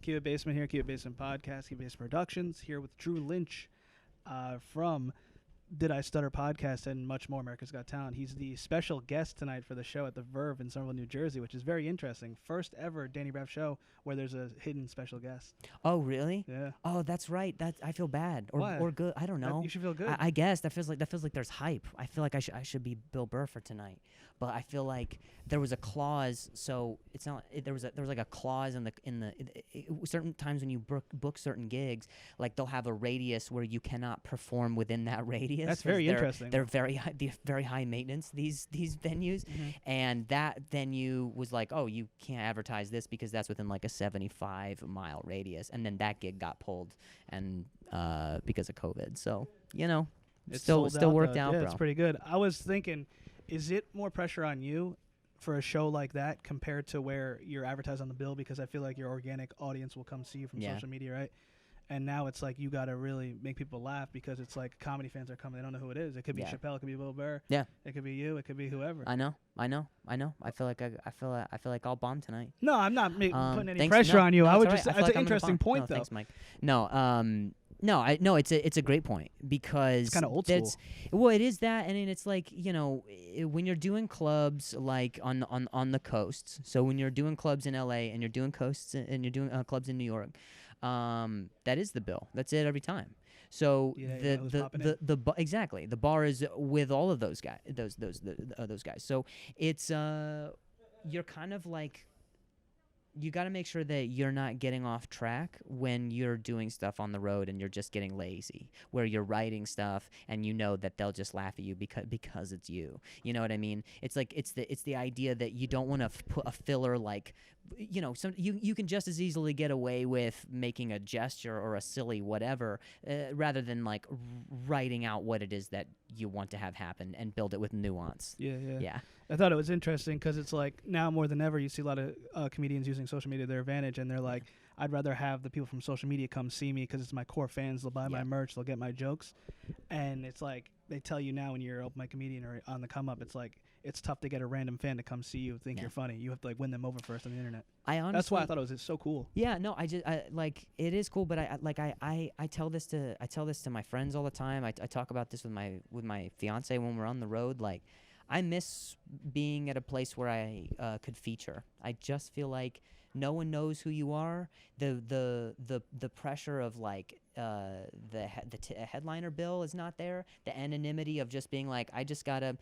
Keep It Basement here, Keep It Basement Podcast, Keep It Basement Productions, here with Drew Lynch from Did I Stutter Podcast and much more, America's Got Talent. He's the special guest tonight for the show at the Verve in Somerville, New Jersey, which is very interesting. First ever Danny Braff show where there's a hidden special guest. Oh, really? Yeah. Oh, that's right. I feel bad or good. I don't know. You should feel good. I guess that feels like there's hype. I feel like I should be Bill Burr for tonight, but I feel like there was a clause. So it's not. There was like a clause in the certain times when you book certain gigs, like they'll have a radius where you cannot perform within that radius. That's very interesting. They're very high maintenance, these venues, and that venue was like, oh, you can't advertise this because that's within like a 75-mile radius, and then that gig got pulled and because of COVID. So it still worked out, yeah, bro. It's pretty good. I was thinking, is it more pressure on you for a show like that compared to where you're advertised on the bill? Because I feel like your organic audience will come see you from social media, right? And now it's like you got to really make people laugh because it's like comedy fans are coming. They don't know who it is. It could be Chappelle. It could be Bill Burr. Yeah. It could be you. It could be whoever. I know. I feel like I'll bomb tonight. No, I'm not putting any pressure on you. No, I would right. just. I feel It's like an interesting point, though. Thanks, Mike. It's a great point because it's kind of old school. Well, it is that, and it's like when you're doing clubs like on the coasts. So when you're doing clubs in LA and you're doing coasts and you're doing clubs in New York, that is the bill. That's it every time. So exactly the bar is with all of those guys. Those guys. So it's you're kind of like. You got to make sure that you're not getting off track when you're doing stuff on the road and you're just getting lazy, where you're writing stuff and you know that they'll just laugh at you because it's you. You know what I mean? It's like it's the idea that you don't want to put a filler like you can just as easily get away with making a gesture or a silly whatever rather than like writing out what it is that you want to have happen and build it with nuance. Yeah. I thought it was interesting because it's like now more than ever you see a lot of comedians using social media to their advantage, and they're like, I'd rather have the people from social media come see me because it's my core fans. They'll buy my merch. They'll get my jokes. And it's like they tell you now when you're an open mic comedian or on the come up, it's like it's tough to get a random fan to come see you think you're funny. You have to like win them over first on the internet. That's why I thought it's so cool. Yeah, no, I like it is cool, but I tell this to my friends all the time. I talk about this with my fiance when we're on the road. Like, I miss being at a place where I could feature. I just feel like no one knows who you are. The pressure of like the headliner bill is not there. The anonymity of just being like, I just gotta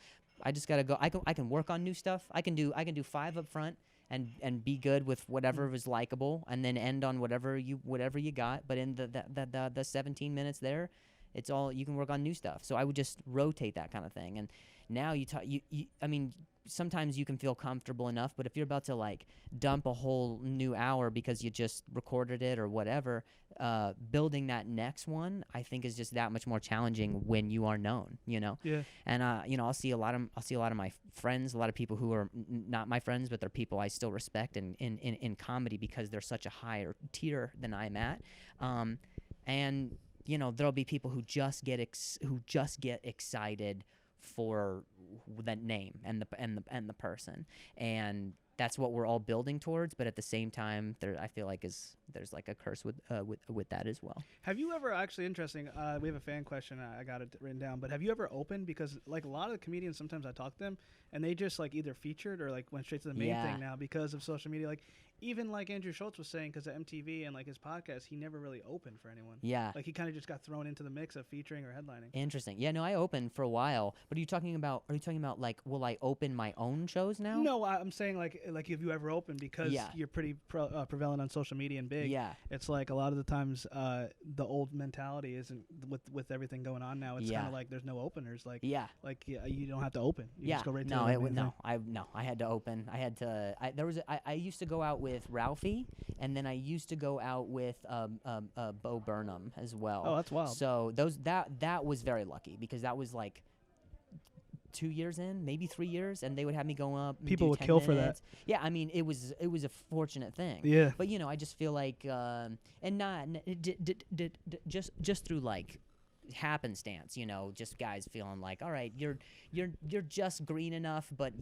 go. I can work on new stuff. I can do 5 up front and be good with whatever was likable, and then end on whatever you got. But in the 17 minutes there, it's all you can work on new stuff. So I would just rotate that kind of thing. And now I mean, sometimes you can feel comfortable enough, but if you're about to like dump a whole new hour because you just recorded it or whatever, building that next one, I think is just that much more challenging when you are known, Yeah. And I'll see a lot of my friends, a lot of people who are not my friends, but they're people I still respect in comedy because they're such a higher tier than I'm at. And there'll be people who just get excited for that name and the person, and that's what we're all building towards. But at the same time, I feel like there's like a curse with that as well. Have you ever actually interesting? We have a fan question. I got it written down. But have you ever opened? Because like a lot of the comedians, sometimes I talk to them and they just like either featured or like went straight to the main thing now because of social media. Like even like Andrew Schultz was saying, because of MTV and like his podcast, he never really opened for anyone. Yeah. Like he kind of just got thrown into the mix of featuring or headlining. Interesting. Yeah, no, I opened for a while. But are you talking about like, will I open my own shows now? No, I'm saying like if you ever opened because you're pretty prevalent on social media and big. Yeah. It's like a lot of the times the old mentality isn't with everything going on now. It's kind of like there's no openers. Like you don't have to open. You just go right to the I had to open. I used to go out with Ralphie, and then I used to go out with Bo Burnham as well. Oh, that's wild. So that was very lucky because that was like 2 years in, maybe 3 years, and they would have me go up. And people do would 10 kill minutes. for that. Yeah, I mean, it was a fortunate thing. Yeah. But I just feel like, and not just through like happenstance, just guys feeling like, all right, you're just green enough, but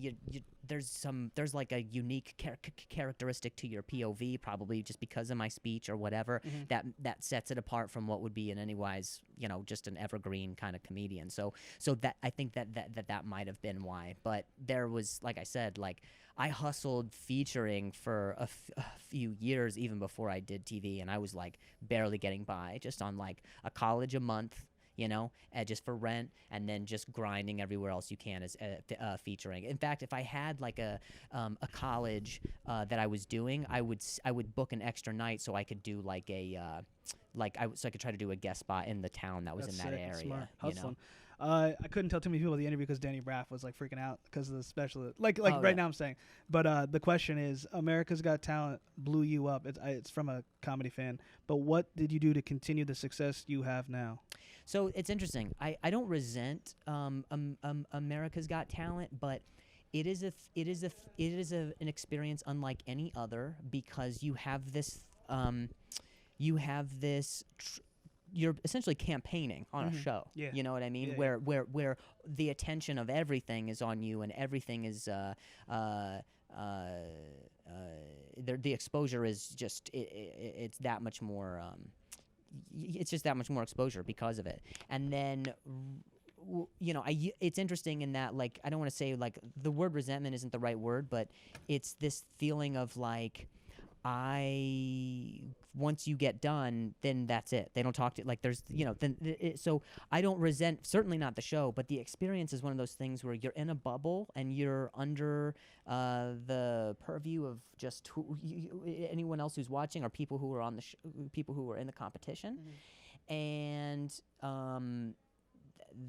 there's like a unique characteristic to your POV, probably just because of my speech or whatever, that sets it apart from what would be in anywise, just an evergreen kind of comedian. So that I think that might have been why. But there was, like I said, like I hustled featuring for a few years even before I did TV, and I was like barely getting by, just on like a college a month, just for rent, and then just grinding everywhere else you can as featuring. In fact, if I had like a college that I was doing, I would book an extra night so I could do like so I could try to do a guest spot in the town that was in that area. Smart. Hustling. I couldn't tell too many people the interview because Danny Braff was like freaking out because of the special. Right now I'm saying. But the question is, America's Got Talent blew you up. It's from a comedy fan. But what did you do to continue the success you have now? So it's interesting. I don't resent America's Got Talent, but it is an experience unlike any other, because you have this you're essentially campaigning on a show. Yeah. You know what I mean? Yeah, where the attention of everything is on you, and everything is the exposure is just it's that much more. It's just that much more exposure because of it. And then, it's interesting in that, like, I don't want to say, like, the word resentment isn't the right word, but it's this feeling of, like, once you get done, then that's it. They don't talk to, like, there's, so I don't resent, certainly not the show, but the experience is one of those things where you're in a bubble and you're under the purview of just anyone else who's watching, or people who are on the people who are in the competition. And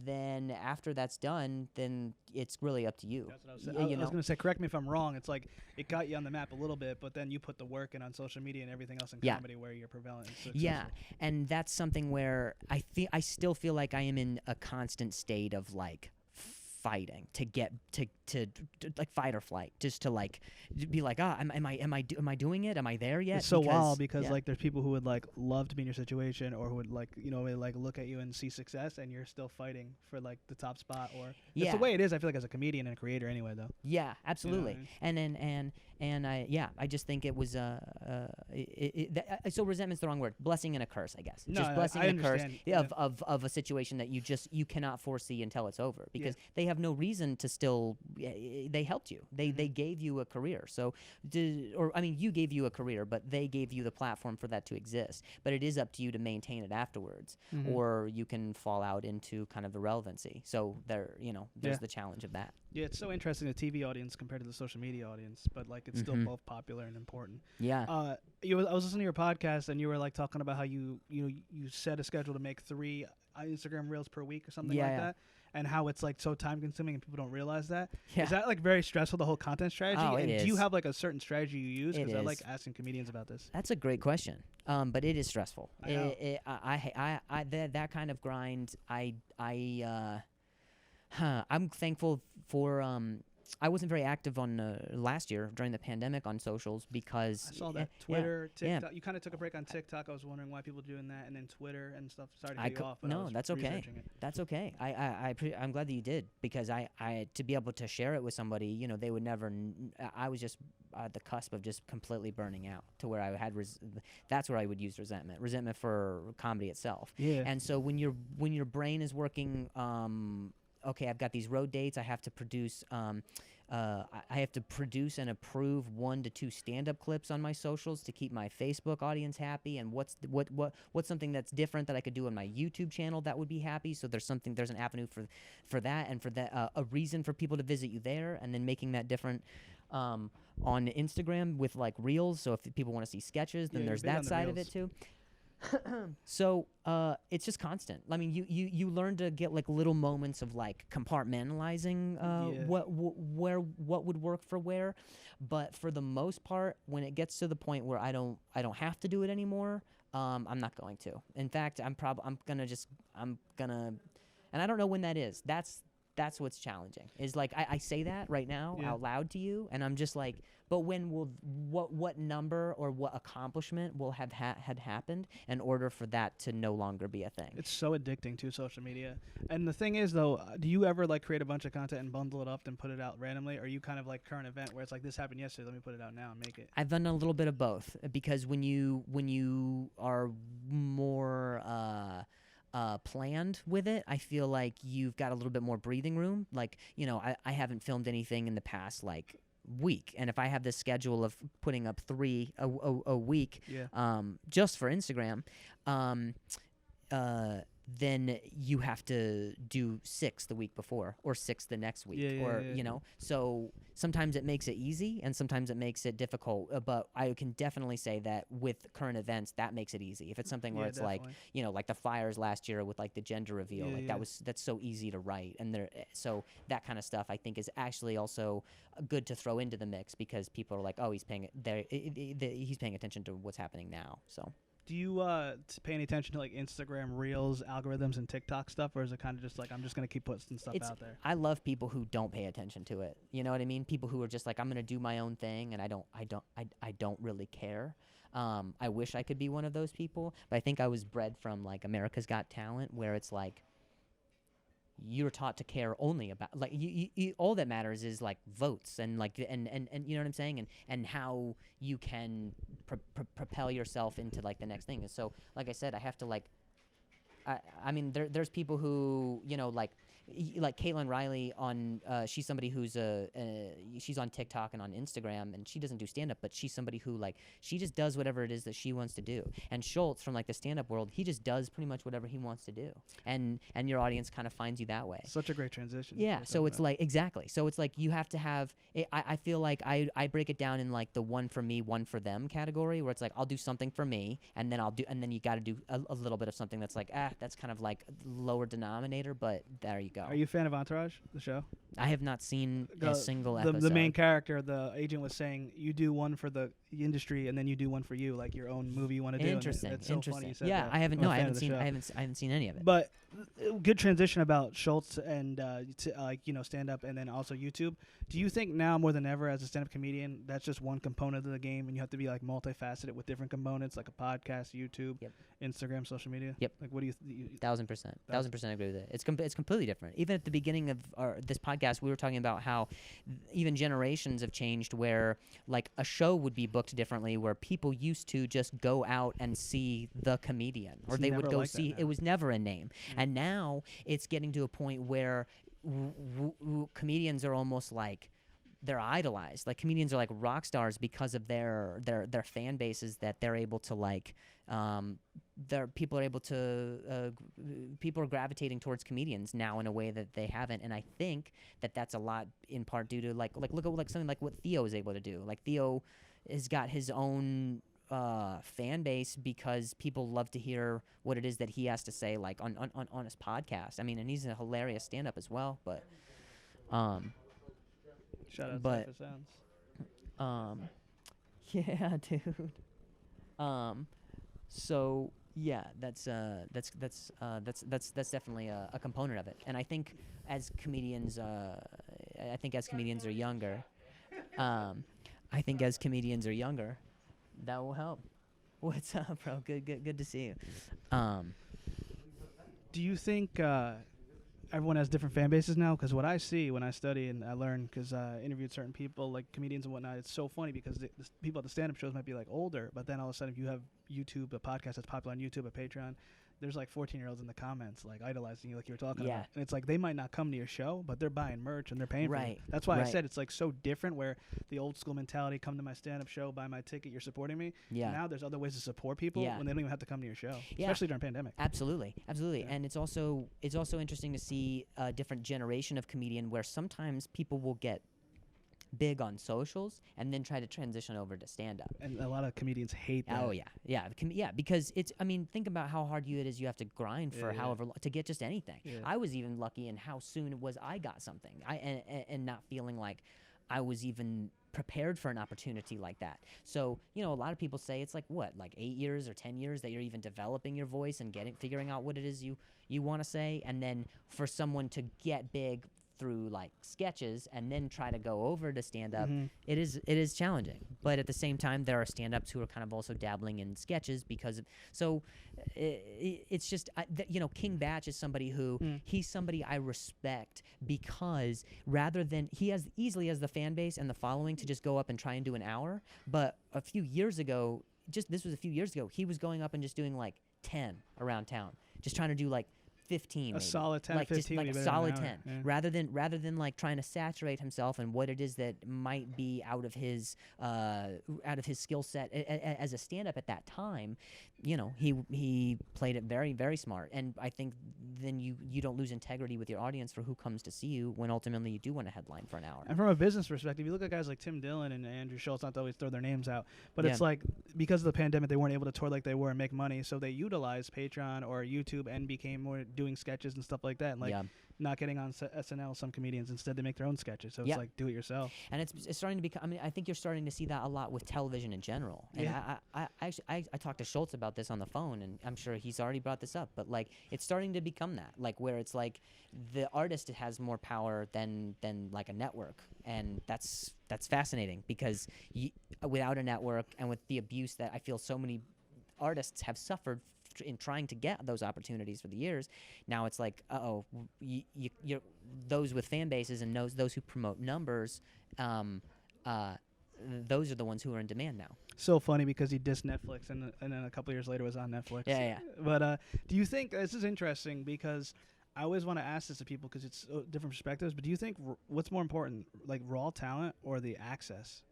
then after that's done, then it's really up to you. That's what I was saying. I was going to say, correct me if I'm wrong. It's like it got you on the map a little bit, but then you put the work in on social media and everything else in comedy where you're prevalent. Yeah, and that's something where I still feel like I am in a constant state of like fighting to get to like fight or flight, just to like be like, am I doing it? Am I there yet? It's so wild because like there's people who would like love to be in your situation, or who would like like look at you and see success, and you're still fighting for like the top spot. Or it's the way it is. I feel like as a comedian and a creator anyway, though. Yeah, absolutely. You know what I mean? And I just think it was so resentment's the wrong word. Blessing and a curse, I guess. No, just blessing I and a curse understand. of a situation that you cannot foresee until it's over, because they have no reason to still. They helped you. They gave you a career. So, you gave you a career, but they gave you the platform for that to exist. But it is up to you to maintain it afterwards, or you can fall out into kind of irrelevancy. So there's the challenge of that. Yeah, it's so interesting, the TV audience compared to the social media audience, but like it's still both popular and important. Yeah. I was listening to your podcast, and you were like talking about how you set a schedule to make 3 Instagram reels per week or something like that, and how it's like so time consuming and people don't realize that. Yeah. Is that like very stressful, the whole content strategy? Oh, and it is. do you have like a certain strategy you use? Because I like is. asking comedians about this. That's a great question. But it is stressful. I know. That kind of grind. I'm thankful for. I wasn't very active on last year during the pandemic on socials, because I saw that Twitter, TikTok. You kind of took a break on TikTok. I was wondering why people were doing that, and then Twitter and stuff. Sorry to cut you off. But no, that's okay. That's okay. I'm glad that you did, because I to be able to share it with somebody, they would never. I was just at the cusp of just completely burning out, to where I had. That's where I would use resentment for comedy itself. Yeah. And so when your brain is working. Okay, I've got these road dates. I have to produce. I have to produce and approve 1 to 2 stand-up clips on my socials to keep my Facebook audience happy. And what's something that's different that I could do on my YouTube channel that would be happy? So there's an avenue for that, and for that a reason for people to visit you there, and then making that different. On Instagram with like reels. So if people want to see sketches, then there's that side of it too. So it's just constant. I mean, you learn to get like little moments of like compartmentalizing what would work for where, but for the most part, when it gets to the point where I don't have to do it anymore, I'm not going to. In fact, I'm gonna, and I don't know when that is. that's what's challenging. Is like I say that right now Yeah. out loud to you, and I'm just like, but when will what number or what accomplishment will have had happened in order for that to no longer be a thing? It's so addicting to social media. And the thing is, though, do you ever like create a bunch of content and bundle it up and put it out randomly? Or are you kind of like current event where it's like this happened yesterday, let me put it out now and make it? I've done a little bit of both because when you are more planned with it, I feel like you've got a little bit more breathing room. Like, you know, I haven't filmed anything in the past like week, and if I have this schedule of putting up 3 a week, just for Instagram, then you have to do 6 the week before or 6 the next week, you know. So sometimes it makes it easy and sometimes it makes it difficult. But I can definitely say that with current events, that makes it easy. If it's something where it's definitely. like, you know, like the fires last year with like the gender reveal, like that's so easy to write, and so that kind of stuff I think is actually also good to throw into the mix because people are like, oh, he's paying attention to what's happening now. So. Do you pay any attention to like Instagram Reels, algorithms, and TikTok stuff, or is it kind of just like I'm just gonna keep putting stuff out there? I love people who don't pay attention to it. You know what I mean? People who are just like, I'm gonna do my own thing, and I don't really care. I wish I could be one of those people, but I think I was bred from like America's Got Talent, where it's like you're taught to care only about like you all that matters is like votes and like and you know what I'm saying, and how you can propel yourself into like the next thing. And so like I said, I have to like I mean there's people who, you know, like Caitlin Riley on she's somebody who's she's on TikTok and on Instagram, and she doesn't do stand-up, but she's somebody who like she just does whatever it is that she wants to do. And Schultz from like the stand-up world, he just does pretty much whatever he wants to do, and your audience kind of finds you that way. Such a great transition. Yeah, so it's like exactly. So it's like you have to have I feel like I break it down in like the one for me, one for them category, where it's like I'll do something for me, and then you got to do a little bit of something that's like that's kind of like lower denominator, but there you go. Are you a fan of Entourage, the show? I have not seen a single episode. The main character, the agent, was saying you do one for the industry and then you do one for you, like your own movie you want to do. Interesting. It's so funny you said yeah, that. I haven't. I'm a No, I fan haven't of the seen. show. I haven't seen any of it. But good transition about Schultz and like, you know, stand up and then also YouTube. Do you think now more than ever as a stand up comedian that's just one component of the game and you have to be like multifaceted with different components like a podcast, YouTube, Instagram, social media? Yep. Like what do you 1000% agree with it. It's completely different. Even at the beginning of this podcast, we were talking about how even generations have changed, where like a show would be booked differently, where people used to just go out and see the comedian, or they would go see. It was never a name, and now it's getting to a point where comedians are almost like they're idolized. Like comedians are like rock stars because of their fan bases, that they're able to like people are gravitating towards comedians now in a way that they haven't, and I think that that's a lot in part due to like look at like something like what Theo is able to do. Like Theo has got his own fan base because people love to hear what it is that he has to say, like on his podcast. I mean, and he's a hilarious stand-up as well, but shout out but to Sounds. yeah, dude. So yeah, that's definitely a component of it. And I think as comedians are younger, that will help. What's up, bro? Good to see you. Do you think everyone has different fan bases now? Because what I see when I study and I learn, because I interviewed certain people, like comedians and whatnot, it's so funny because the people at the stand-up shows might be like older, but then all of a sudden if you have YouTube, a podcast that's popular on YouTube, a Patreon, there's like 14-year-olds in the comments like idolizing you, like you were talking about. And it's like they might not come to your show, but they're buying merch and they're paying for it. That's why I said it's like so different, where the old school mentality, come to my stand-up show, buy my ticket, you're supporting me. Now there's other ways to support people when they don't even have to come to your show, especially during pandemic. Absolutely. And it's also interesting to see a different generation of comedian, where sometimes people will get big on socials and then try to transition over to stand-up. And a lot of comedians hate that. Oh yeah, because it's, I mean, think about how hard it is. You have to grind for however long to get just anything. I was even lucky in how soon it was I got something, and not feeling like I was even prepared for an opportunity like that. So, you know, a lot of people say it's like 8 years or 10 years that you're even developing your voice and figuring out what it is you want to say, and then for someone to get big through like sketches and then try to go over to stand up, Mhm. it is challenging. But at the same time, there are stand-ups who are kind of also dabbling in sketches because of, so it's just King Batch is somebody who he's somebody I respect because rather than he has easily has the fan base and the following to just go up and try and do an hour, but a few years ago, he was going up and just doing like 10 around town, just trying to do like 15, A maybe. solid 10, like 15 just like would a be better solid than an 10 hour, yeah. rather than like trying to saturate himself and what it is that might be out of his skill set as a stand-up at that time. He played it very, very smart, and I think then you don't lose integrity with your audience for who comes to see you when ultimately you do want a headline for an hour. And from a business perspective, you look at guys like Tim Dillon and Andrew Schultz, not to always throw their names out, but Yeah. it's like because of the pandemic, they weren't able to tour like they were and make money, so they utilized Patreon or YouTube and became more doing sketches and stuff like that, and like Yeah. not getting on SNL. Some comedians instead they make their own sketches, so Yeah. it's like do it yourself. And it's starting to become. I mean, I think you're starting to see that a lot with television in general. And Yeah. I talked to Schultz about this on the phone, and I'm sure he's already brought this up. But like, it's starting to become that, like where it's like the artist has more power than like a network, and that's fascinating because without a network and with the abuse that I feel so many artists have suffered in trying to get those opportunities for the years, now it's like, you're those with fan bases and those who promote numbers, those are the ones who are in demand now. So funny because he dissed Netflix and then a couple years later was on Netflix. Yeah. But do you think this is interesting because I always want to ask this to people because it's different perspectives, but do you think what's more important, like raw talent or the access?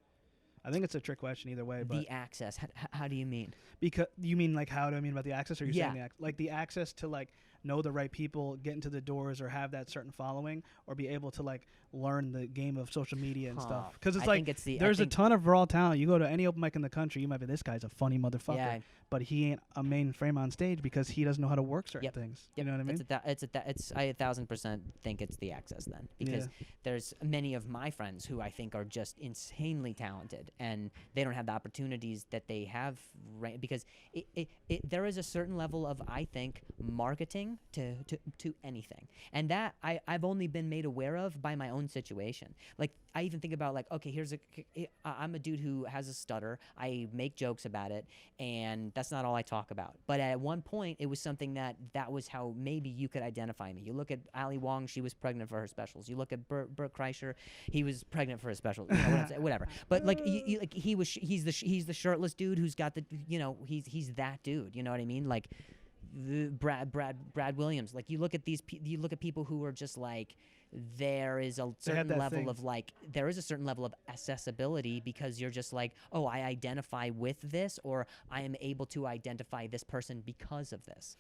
I think it's a trick question either way. But the access, how do you mean? Because you mean like how do I mean about the access, or you're Yeah. saying like the access to like know the right people, get into the doors, or have that certain following, or be able to like learn the game of social media and stuff? Because it's I like think it's there's a ton of raw talent. You go to any open mic in the country, you might be, this guy's a funny motherfucker, Yeah. but he ain't a mainframe on stage because he doesn't know how to work certain Yep. things. Yep. You know what I mean? I 1,000% think it's the access then, because there's many of my friends who I think are just insanely talented and they don't have the opportunities that they have because there is a certain level of, I think, marketing to anything, and that I've only been made aware of by my own situation. Like I even think about like, okay, I'm a dude who has a stutter. I make jokes about it, and that's not all I talk about. But at one point, it was something that was how maybe you could identify me. You look at Ali Wong; she was pregnant for her specials. You look at Bert Kreischer; he was pregnant for his specials. You know, whatever. But like, he's the shirtless dude who's got the, he's that dude. You know what I mean? Like Brad Williams. Like you look at people who are just like, there is a certain level of accessibility because you're just like, oh, I identify with this, or I am able to identify this person because of this.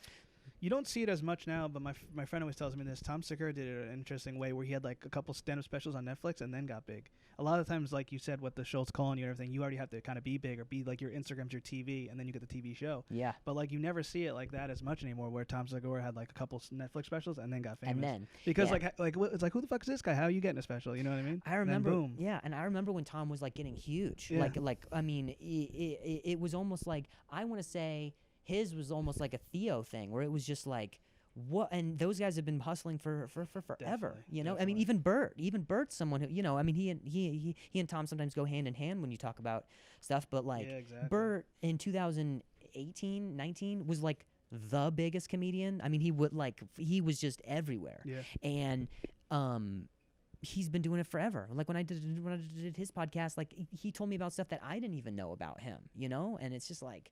You don't see it as much now, but my friend always tells me this. Tom Segura did it an interesting way where he had like a couple stand-up specials on Netflix and then got big. A lot of times, like you said, with the Schultz calling you and everything, you already have to kind of be big or be like your Instagram's your TV, and then you get the TV show. Yeah. But like you never see it like that as much anymore, where Tom Segura had like a couple Netflix specials and then got famous. And then because it's like who the fuck is this guy? How are you getting a special? You know what I mean? I remember. And then boom. Yeah, and I remember when Tom was like getting huge. Yeah. Like I mean, it was almost like, I want to say his was almost like a Theo thing where it was just like, what? And those guys have been hustling for forever. Definitely. I mean, even Bert's someone who, I mean, he and Tom sometimes go hand in hand when you talk about stuff. But like, exactly. Bert in 2018, 19 was like the biggest comedian. I mean, he was just everywhere. Yeah. And he's been doing it forever. Like when I did his podcast, like he told me about stuff that I didn't even know about him. And it's just like,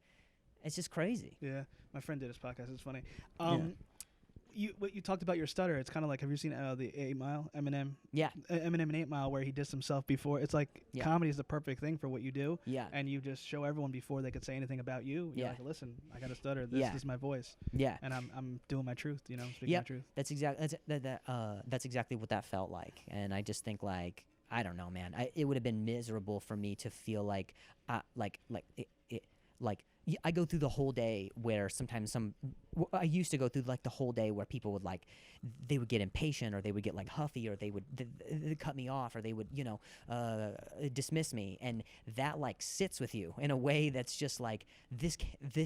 it's just crazy. Yeah, my friend did his podcast. It's funny. Yeah. You talked about your stutter. It's kind of like, have you seen the 8 Mile? Eminem? Yeah. Eminem in 8 Mile, where he dissed himself before. It's like comedy is the perfect thing for what you do. Yeah. And you just show everyone before they could say anything about you. You're like, listen, I got a stutter. This is my voice. Yeah. And I'm doing my truth. Speaking my truth. That's exactly what that felt like. And I just think like, I don't know, man. It would have been miserable for me to feel like I go through the whole day where sometimes I used to go through like the whole day where people would like, they would get impatient or they would get like huffy or they'd cut me off or they would, dismiss me. And that like sits with you in a way that's just like, this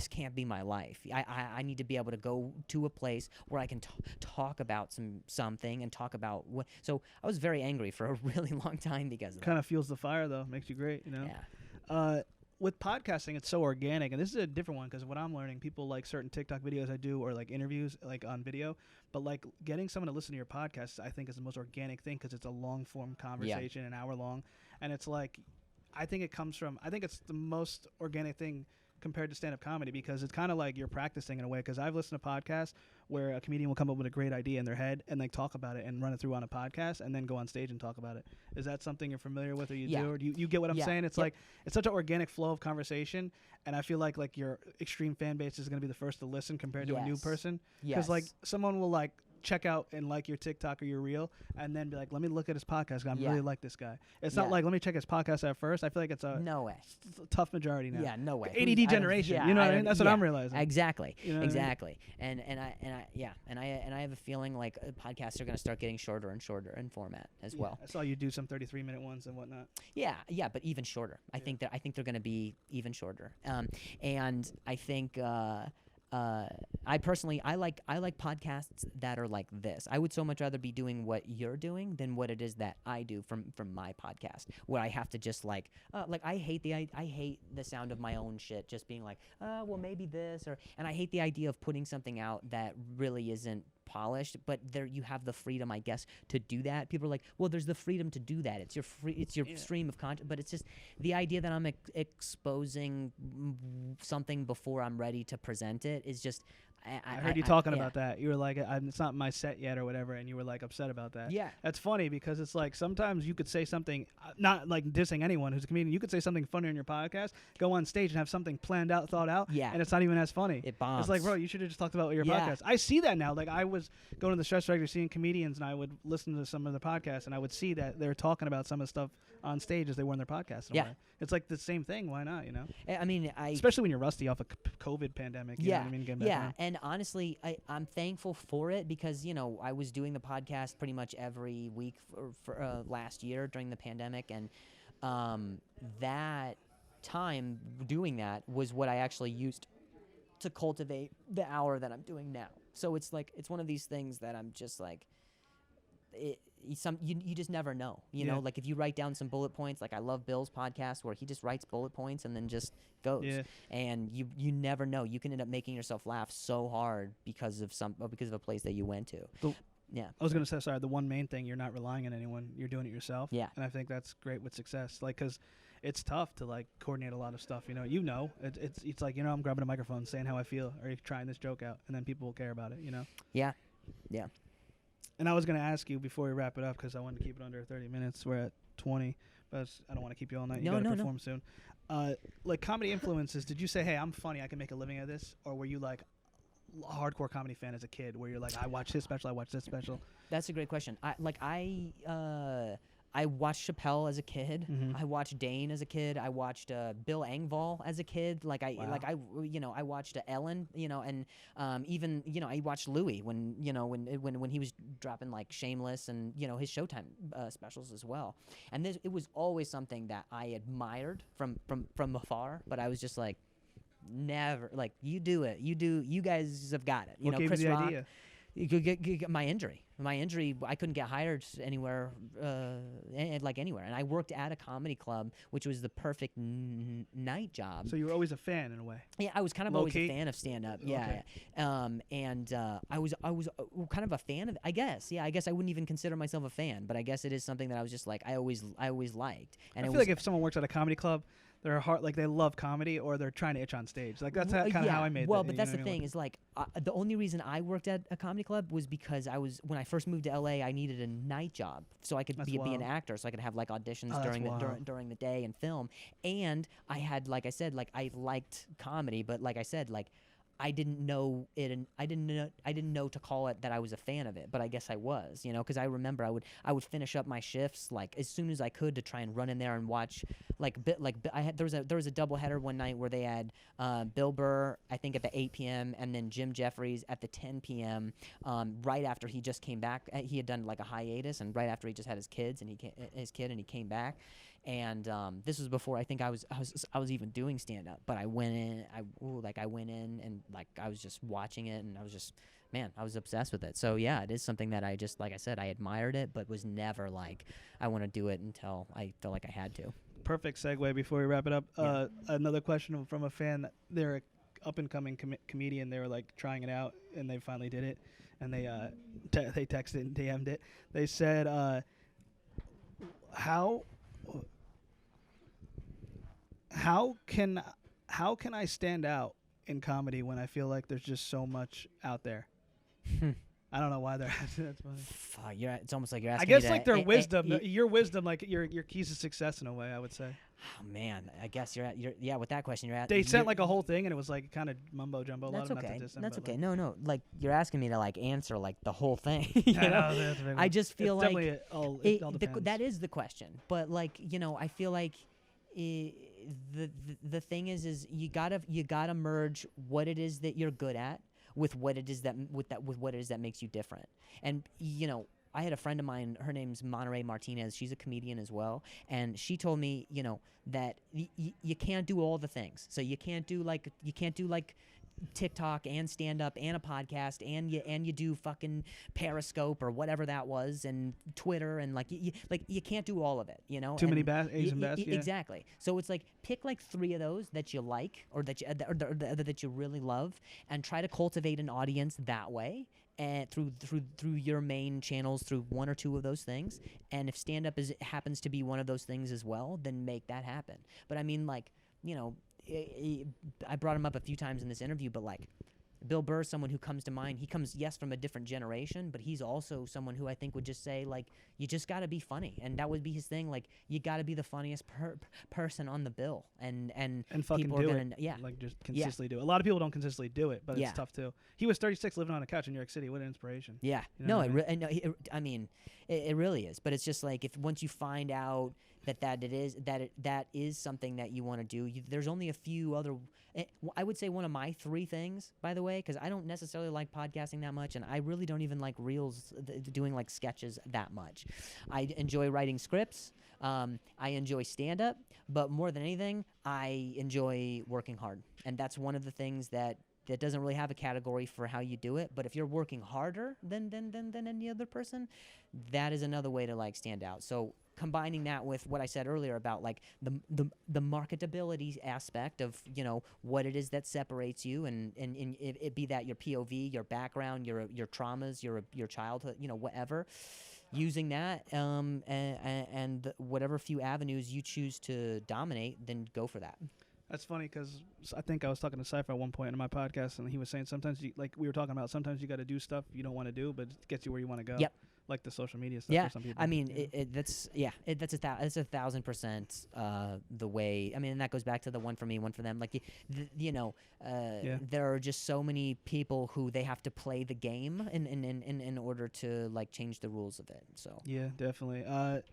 can't be my life. I need to be able to go to a place where I can talk about something and talk about what. So I was very angry for a really long time because of that. Kind of fuels the fire though, makes you great, Yeah. With podcasting, it's so organic, and this is a different one because what I'm learning, people like certain TikTok videos I do or like interviews like on video, but like getting someone to listen to your podcast, I think is the most organic thing because it's a long form conversation, an hour long, and it's like, I think it's the most organic thing compared to stand-up comedy because it's kind of like you're practicing in a way because I've listened to podcasts where a comedian will come up with a great idea in their head and like talk about it and run it through on a podcast and then go on stage and talk about it. Is that something you're familiar with or you do? Or do you get what I'm saying? It's like it's such an organic flow of conversation, and I feel like your extreme fan base is going to be the first to listen compared to a new person because like someone will like check out and like your TikTok or your reel and then be like, let me look at his podcast. I really like this guy. It's not like, let me check his podcast at first. I feel like it's a no way. It's a tough majority now. Yeah, no way. ADD generation. You know what I mean? That's what I'm realizing. Exactly. You know exactly. I mean? And I have a feeling like podcasts are going to start getting shorter and shorter in format as well. I saw you do some 33-minute ones and whatnot. Yeah, but even shorter. I think they're going to be even shorter. And I think I personally like podcasts that are like this. I would so much rather be doing what you're doing than what it is that I do from my podcast, where I have to just like I hate the sound of my own shit just being like, well maybe this and I hate the idea of putting something out that really isn't polished, but there you have the freedom, I guess, to do that. People are like, well, there's the freedom to do that. It's your stream of content, but it's just the idea that I'm exposing something before I'm ready to present it is just. I heard you talking about that. You were like, it's not my set yet or whatever, and you were like upset about that. Yeah. That's funny because it's like sometimes you could say something, not like dissing anyone who's a comedian, you could say something funny on your podcast, go on stage and have something planned out, thought out, and it's not even as funny. It bombs. It's like, bro, you should have just talked about your podcast. I see that now. Like I was going to the Stress Factory seeing comedians, and I would listen to some of the podcasts, and I would see that they were talking about some of the stuff on stage as they were in their podcast. It's like the same thing. Why not, I mean, especially when you're rusty off a COVID pandemic. You know what I mean? And honestly, I'm thankful for it because, I was doing the podcast pretty much every week for last year during the pandemic. And that time doing that was what I actually used to cultivate the hour that I'm doing now. So it's like, it's one of these things that I'm just like, you just never know, you know, like if you write down some bullet points, like I love Bill's podcast where he just writes bullet points and then just goes, and you never know, you can end up making yourself laugh so hard because of a place that you went to. I was going to say, the one main thing, you're not relying on anyone, you're doing it yourself. Yeah. And I think that's great with success. Like, cause it's tough to like coordinate a lot of stuff, it's like, I'm grabbing a microphone saying how I feel or trying this joke out and then people will care about it, Yeah. And I was going to ask you before we wrap it up because I wanted to keep it under 30 minutes. We're at 20, but I don't want to keep you all night. You got to perform soon. Like comedy influences, did you say, hey, I'm funny, I can make a living at this? Or were you like a hardcore comedy fan as a kid where you're like, I watch this special, I watch this special? That's a great question. I watched Chappelle as a kid. Mm-hmm. I watched Dane as a kid. I watched Bill Engvall as a kid. I watched Ellen, and even I watched Louis when he was dropping like Shameless and his Showtime specials as well. And it was always something that I admired from afar, but I was just like, never, like, you do it. You guys have got it. What gave Chris you the Rock. idea? You could get my injury. I couldn't get hired anywhere, anywhere. And I worked at a comedy club, which was the perfect night job. So you were always a fan in a way. Yeah, I was kind of always a fan of stand-up. Yeah, okay. I was kind of a fan of. I guess I wouldn't even consider myself a fan, but I guess it is something that I was just like I always liked. And I feel like if someone works at a comedy club, they're they love comedy or they're trying to itch on stage. Like that's kind of how I made. Well, but that's the thing is like the only reason I worked at a comedy club was because when I first moved to LA, I needed a night job so I could be an actor, so I could have like auditions during the day and film. And I had, like I said, like I liked comedy, but like I said, like I didn't know it, and I didn't know to call it that I was a fan of it, but I guess I was, because I remember I would finish up my shifts like as soon as I could to try and run in there and watch there was a doubleheader one night where they had Bill Burr, I think, at the 8 p.m. and then Jim Jeffries at the 10 p.m. Right after he just came back. He had done like a hiatus, and right after he just had his kid and he came back. And this was before I think I was even doing stand up, but I went in and like I was just watching it, and I was obsessed with it. So yeah, it is something that I just, like I said, I admired it, but was never like I want to do it until I felt like I had to. Perfect segue before we wrap it up. Yeah. Another question from a fan. They're an up and coming comedian. They were like trying it out, and they finally did it. And they texted and DM'd it. They said, How can I stand out in comedy when I feel like there's just so much out there? I don't know why they're asking. That's funny. Fuck, it's almost like you're asking. I guess me like their wisdom, your wisdom, like your keys to success in a way. I would say. Oh man, I guess you're with that question you're at. They sent like a whole thing, and it was like kind of mumbo jumbo. That's okay. That's okay. Like, No. Like you're asking me to like answer like the whole thing. I just feel like it all depends. that is the question. But like I feel like. The thing is you gotta merge what it is that you're good at with what it is that makes you different. And I had a friend of mine, her name's Monterey Martinez. She's a comedian as well, and she told me that you can't do all the things. So you can't do like TikTok and stand up and a podcast and you do fucking Periscope or whatever that was and Twitter and you can't do all of it, Too many A's and B's. Exactly. So it's like pick like 3 of those that you like or that you really love and try to cultivate an audience that way. And through your main channels, through 1 or 2 of those things, and if stand up happens to be one of those things as well, then make that happen. But I mean, I brought him up a few times in this interview, but like Bill Burr, someone who comes to mind. He comes, yes, from a different generation, but he's also someone who I think would just say, like, you just got to be funny, and that would be his thing. Like, you got to be the funniest person on the bill, and fucking people do are gonna, it. yeah, like just consistently do it. A lot of people don't consistently do it, but Yeah. it's tough too. He was 36, living on a couch in New York City. What an inspiration! yeah. You know No, what I mean? I mean, it really is. But it's just like once you find out that is something that you want to do. There's only a few other. I would say one of my 3 things, by the way, because I don't necessarily like podcasting that much, and I really don't even like reels, doing like sketches that much. I enjoy writing scripts. I enjoy stand-up, but more than anything, I enjoy working hard, and that's one of the things that doesn't really have a category for how you do it. But if you're working harder than any other person, that is another way to like stand out. So combining that with what I said earlier about like the marketability aspect of what it is that separates you, and it be that your POV, your background, your traumas, your childhood, whatever. Using that and whatever few avenues you choose to dominate, then go for that. That's funny because I think I was talking to Cypher at one point in my podcast, and he was saying sometimes we were talking about sometimes you got to do stuff you don't want to do, but it gets you where you want to go. Yep. Like the social media stuff. Yeah, for some people. I mean, that's 1,000% the way. I mean, and that goes back to the one for me, one for them. Like, there are just so many people who they have to play the game in order to like change the rules of it. So yeah, definitely.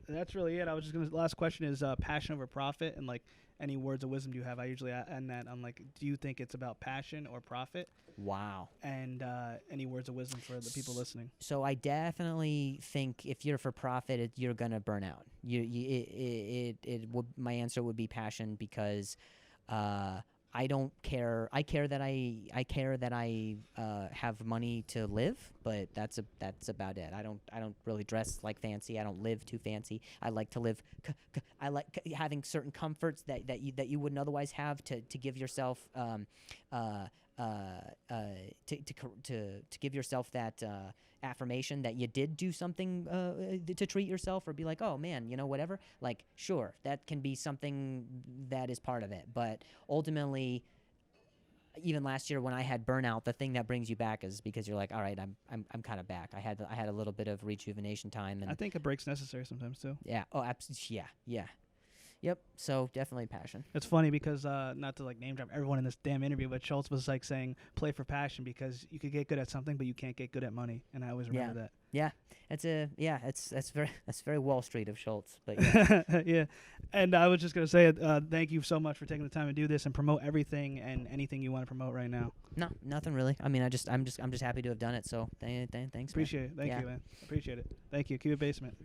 That's really it. I was just gonna. Last question is passion over profit, and like any words of wisdom you have. I usually end that on like, do you think it's about passion or profit? Wow. And any words of wisdom for the people listening? So I definitely think if you're for profit, you're gonna burn out. My answer would be passion because I don't care. I care that I have money to live, but that's about it. I don't really dress like fancy. I don't live too fancy. I like to live. I like having certain comforts that you wouldn't otherwise have to give yourself to give yourself that affirmation that you did do something to treat yourself, or be like, oh man, whatever. Like, sure, that can be something that is part of it, but ultimately, even last year when I had burnout, the thing that brings you back is because you're like, all right, I'm kind of back. I had a little bit of rejuvenation time, and I think a break's necessary sometimes too. Yeah. Oh, absolutely. Yeah. Yep. So definitely passion. It's funny because not to like name drop everyone in this damn interview, but Schultz was like saying play for passion because you could get good at something, but you can't get good at money, and I always remember that. Yeah, that's very Wall Street of Schultz, but yeah. Yeah, and I was just gonna say thank you so much for taking the time to do this and promote everything and anything you want to promote right now. No, nothing really. I mean, I'm just happy to have done it. So thanks. Appreciate it. Thank you, man. Appreciate it. Thank you. Keep it basement.